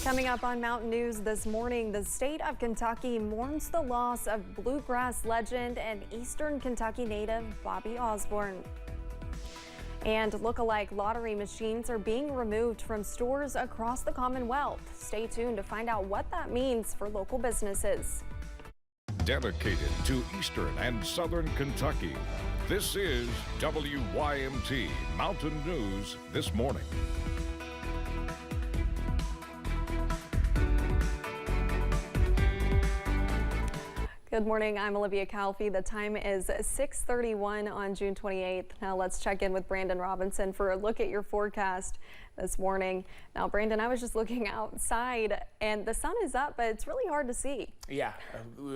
Coming up on Mountain News this morning, the state of Kentucky mourns the loss of bluegrass legend and Eastern Kentucky native Bobby Osborne. And look-alike lottery machines are being removed from stores across the Commonwealth. Stay tuned to find out what that means for local businesses. Dedicated to Eastern and Southern Kentucky, this is WYMT Mountain News this morning. Good morning, I'm Olivia Calfee. The time is 6:31 on June 28th. Now let's check in with Brandon Robinson for a look at your forecast this morning. Now, Brandon, I was just looking outside and the sun is up, but it's really hard to see. Yeah,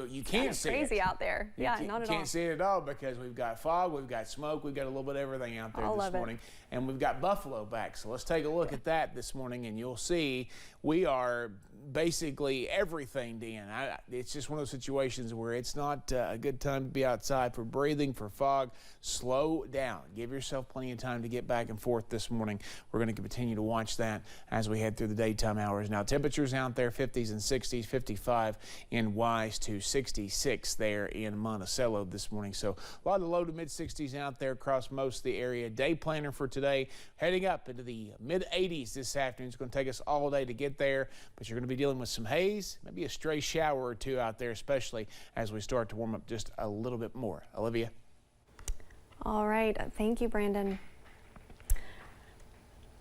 you can't see it. It's crazy out there. Yeah, not at all. You can't see it at all because we've got fog, we've got smoke, we've got a little bit of everything out there this morning. And we've got buffalo back. So let's take a look at that this morning and you'll see we are basically everything, Dan. It's just one of those situations where it's not a good time to be outside for breathing, for fog. Slow down. Give yourself plenty of time to get back and forth this morning. We're going to continue to watch that as we head through the daytime hours. Now, temperatures out there, 50s and 60s, 55 in Wise to 66 there in Monticello this morning. So a lot of low to mid 60s out there across most of the area. Day planner for today, heading up into the mid 80s this afternoon. It's going to take us all day to get there, but you're going to be dealing with some haze, maybe a stray shower or two out there, especially as we start to warm up just a little bit more. Olivia? All right. Thank you, Brandon.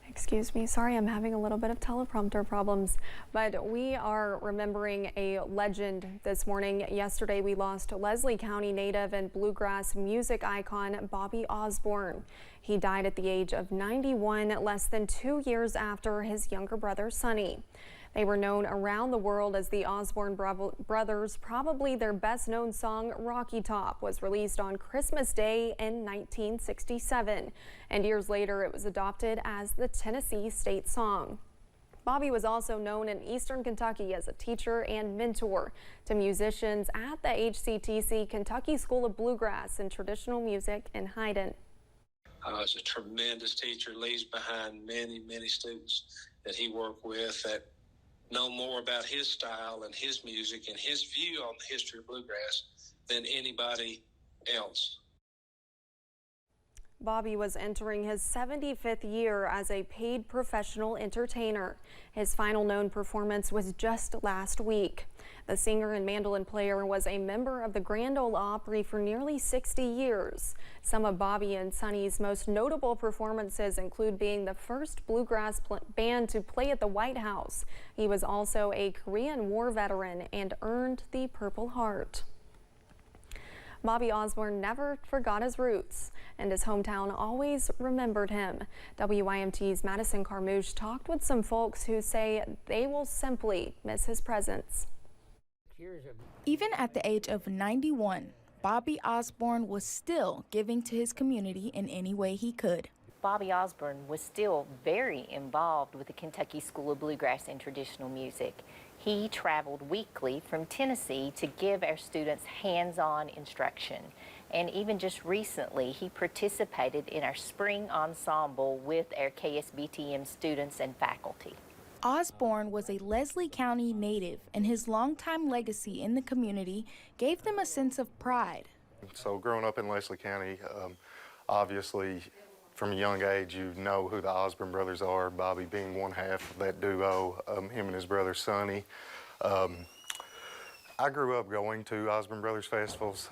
Excuse me. Sorry, I'm having a little bit of teleprompter problems, but we are remembering a legend this morning. Yesterday, we lost Leslie County native and bluegrass music icon Bobby Osborne. He died at the age of 91, less than 2 years after his younger brother, Sonny. They were known around the world as the Osborne Brothers. Probably their best-known song, Rocky Top, was released on Christmas Day in 1967, and years later it was adopted as the Tennessee state song. Bobby was also known in Eastern Kentucky as a teacher and mentor to musicians at the HCTC Kentucky School of Bluegrass and Traditional Music in Hyden. He's a tremendous teacher, leaves behind many, many students that he worked with that know more about his style and his music and his view on the history of bluegrass than anybody else. Bobby was entering his 75th year as a paid professional entertainer. His final known performance was just last week. The singer and mandolin player was a member of the Grand Ole Opry for nearly 60 years. Some of Bobby and Sonny's most notable performances include being the first bluegrass band to play at the White House. He was also a Korean War veteran and earned the Purple Heart. Bobby Osborne never forgot his roots, and his hometown always remembered him. WYMT's Madison Carmouche talked with some folks who say they will simply miss his presence. Even at the age of 91, Bobby Osborne was still giving to his community in any way he could. Bobby Osborne was still very involved with the Kentucky School of Bluegrass and Traditional Music. He traveled weekly from Tennessee to give our students hands-on instruction. And even just recently, he participated in our spring ensemble with our KSBTM students and faculty. Osborne was a Leslie County native, and his longtime legacy in the community gave them a sense of pride. So growing up in Leslie County, obviously from a young age you know who the Osborne brothers are, Bobby being one half of that duo, him and his brother Sonny. I grew up going to Osborne Brothers festivals,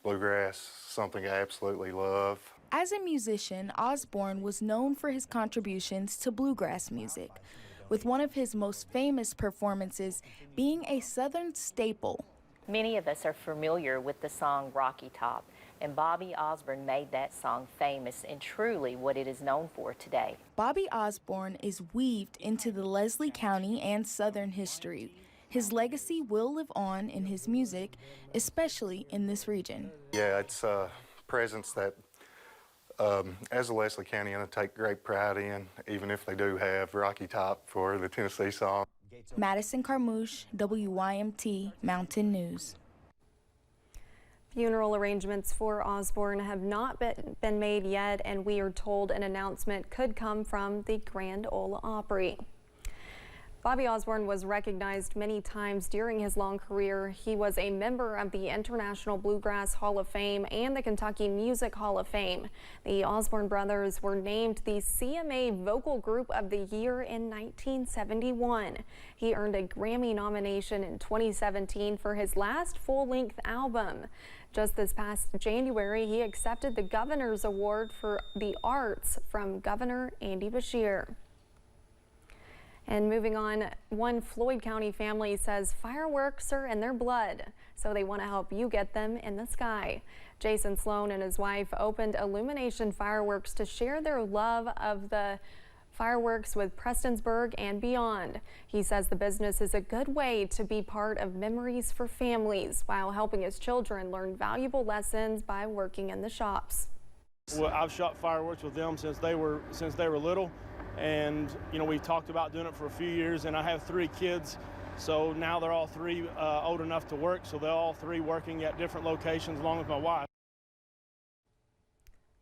bluegrass, something I absolutely love. As a musician, Osborne was known for his contributions to bluegrass music, with one of his most famous performances being a Southern staple. Many of us are familiar with the song Rocky Top, and Bobby Osborne made that song famous and truly what it is known for today. Bobby Osborne is weaved into the Leslie County and Southern history. His legacy will live on in his music, especially in this region. Yeah, it's a presence that as a Leslie County, I take great pride in, even if they do have Rocky Top for the Tennessee song. Madison Carmouche, WYMT Mountain News. Funeral arrangements for Osborne have not been made yet, and we are told an announcement could come from the Grand Ole Opry. Bobby Osborne was recognized many times during his long career. He was a member of the International Bluegrass Hall of Fame and the Kentucky Music Hall of Fame. The Osborne brothers were named the CMA Vocal Group of the Year in 1971. He earned a Grammy nomination in 2017 for his last full-length album. Just this past January, he accepted the Governor's Award for the Arts from Governor Andy Beshear. And moving on, one Floyd County family says fireworks are in their blood, so they want to help you get them in the sky. Jason Sloan and his wife opened Illumination Fireworks to share their love of the fireworks with Prestonsburg and beyond. He says the business is a good way to be part of memories for families while helping his children learn valuable lessons by working in the shops. Well, I've shot fireworks with them since they were little. And, you know, we talked about doing it for a few years, and I have 3 kids, so now they're all 3 old enough to work, so they're all 3 working at different locations along with my wife.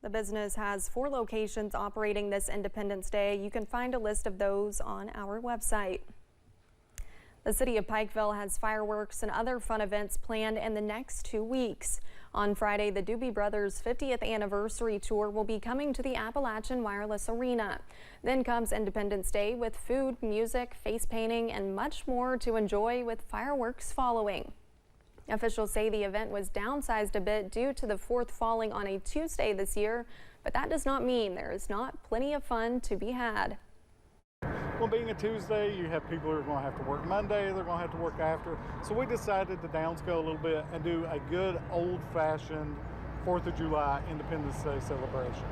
The business has 4 locations operating this Independence Day. You can find a list of those on our website. The city of Pikeville has fireworks and other fun events planned in the next 2 weeks. On Friday, the Doobie Brothers' 50th anniversary tour will be coming to the Appalachian Wireless Arena. Then comes Independence Day with food, music, face painting, and much more to enjoy with fireworks following. Officials say the event was downsized a bit due to the 4th falling on a Tuesday this year, but that does not mean there is not plenty of fun to be had. Well, being a Tuesday, you have people who are going to have to work Monday, they're going to have to work after. So we decided to downscale a little bit and do a good old-fashioned 4th of July Independence Day celebration.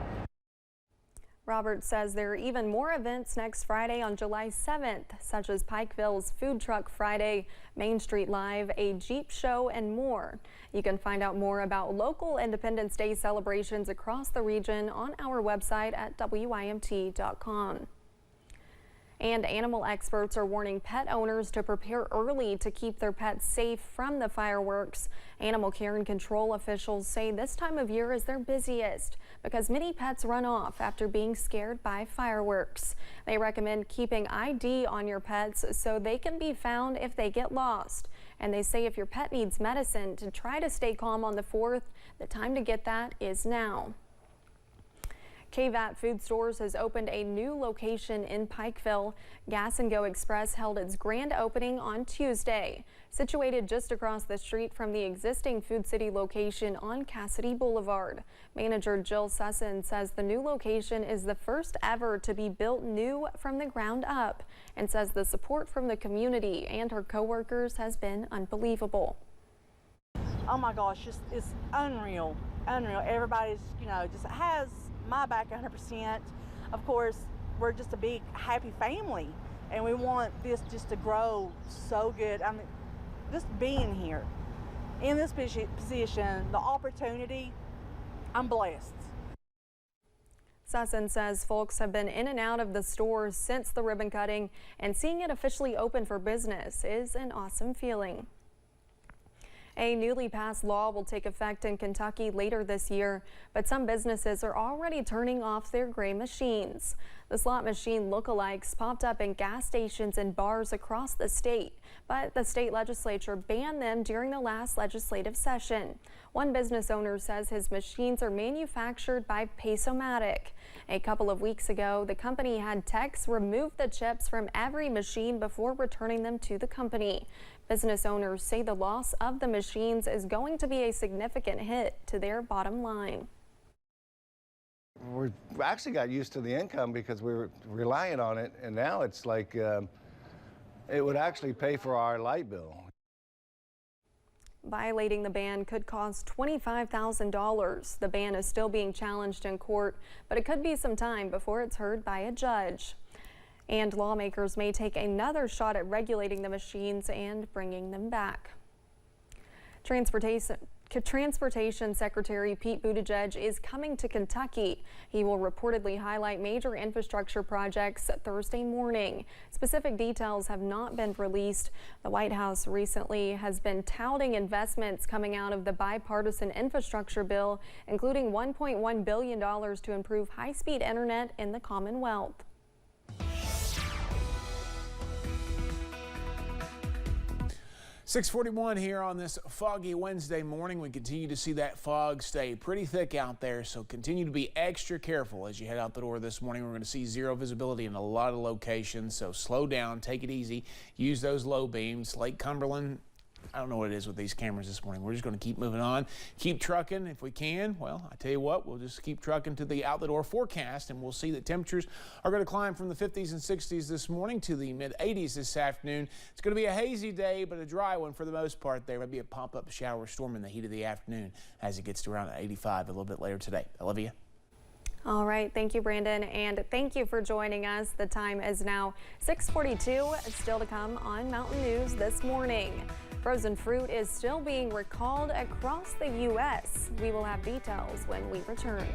Roberts says there are even more events next Friday on July 7th, such as Pikeville's Food Truck Friday, Main Street Live, a Jeep show, and more. You can find out more about local Independence Day celebrations across the region on our website at WYMT.com. And animal experts are warning pet owners to prepare early to keep their pets safe from the fireworks. Animal care and control officials say this time of year is their busiest because many pets run off after being scared by fireworks. They recommend keeping ID on your pets so they can be found if they get lost. And they say if your pet needs medicine to try to stay calm on the 4th, the time to get that is now. KVAT Food Stores has opened a new location in Pikeville. Gas and Go Express held its grand opening on Tuesday. Situated just across the street from the existing Food City location on Cassidy Boulevard. Manager Jill Sussin says the new location is the first ever to be built new from the ground up and says the support from the community and her coworkers has been unbelievable. Oh my gosh, it's unreal, unreal. Everybody's, just has my back 100%. Of course, we're just a big happy family and we want this just to grow so good. I mean, just being here in this position, the opportunity, I'm blessed. Sussin says folks have been in and out of the store since the ribbon cutting, and seeing it officially open for business is an awesome feeling. A newly passed law will take effect in Kentucky later this year, but some businesses are already turning off their gray machines. The slot machine lookalikes popped up in gas stations and bars across the state, but the state legislature banned them during the last legislative session. One business owner says his machines are manufactured by Pace-O-Matic. A couple of weeks ago, the company had techs remove the chips from every machine before returning them to the company. Business owners say the loss of the machines is going to be a significant hit to their bottom line. We actually got used to the income because we were relying on it, and now it's like it would actually pay for our light bill. Violating the ban could cost $25,000. The ban is still being challenged in court, but it could be some time before it's heard by a judge. And lawmakers may take another shot at regulating the machines and bringing them back. Transportation Secretary Pete Buttigieg is coming to Kentucky. He will reportedly highlight major infrastructure projects Thursday morning. Specific details have not been released. The White House recently has been touting investments coming out of the bipartisan infrastructure bill, including $1.1 billion to improve high-speed internet in the Commonwealth. 6:41 here on this foggy Wednesday morning. We continue to see that fog stay pretty thick out there, so continue to be extra careful as you head out the door this morning. We're going to see zero visibility in a lot of locations, so slow down, take it easy, use those low beams. Lake Cumberland, I don't know what it is with these cameras this morning. We're just going to keep moving on, keep trucking if we can. Well, I tell you what, we'll just keep trucking to the out the door forecast, and we'll see that temperatures are going to climb from the 50s and 60s this morning to the mid-80s this afternoon. It's going to be a hazy day, but a dry one for the most part. There may be a pop-up shower storm in the heat of the afternoon as it gets to around 85 a little bit later today. Olivia? All right, thank you, Brandon, and thank you for joining us. The time is now 6:42. Still to come on Mountain News this morning. Frozen fruit is still being recalled across the U.S. We will have details when we return.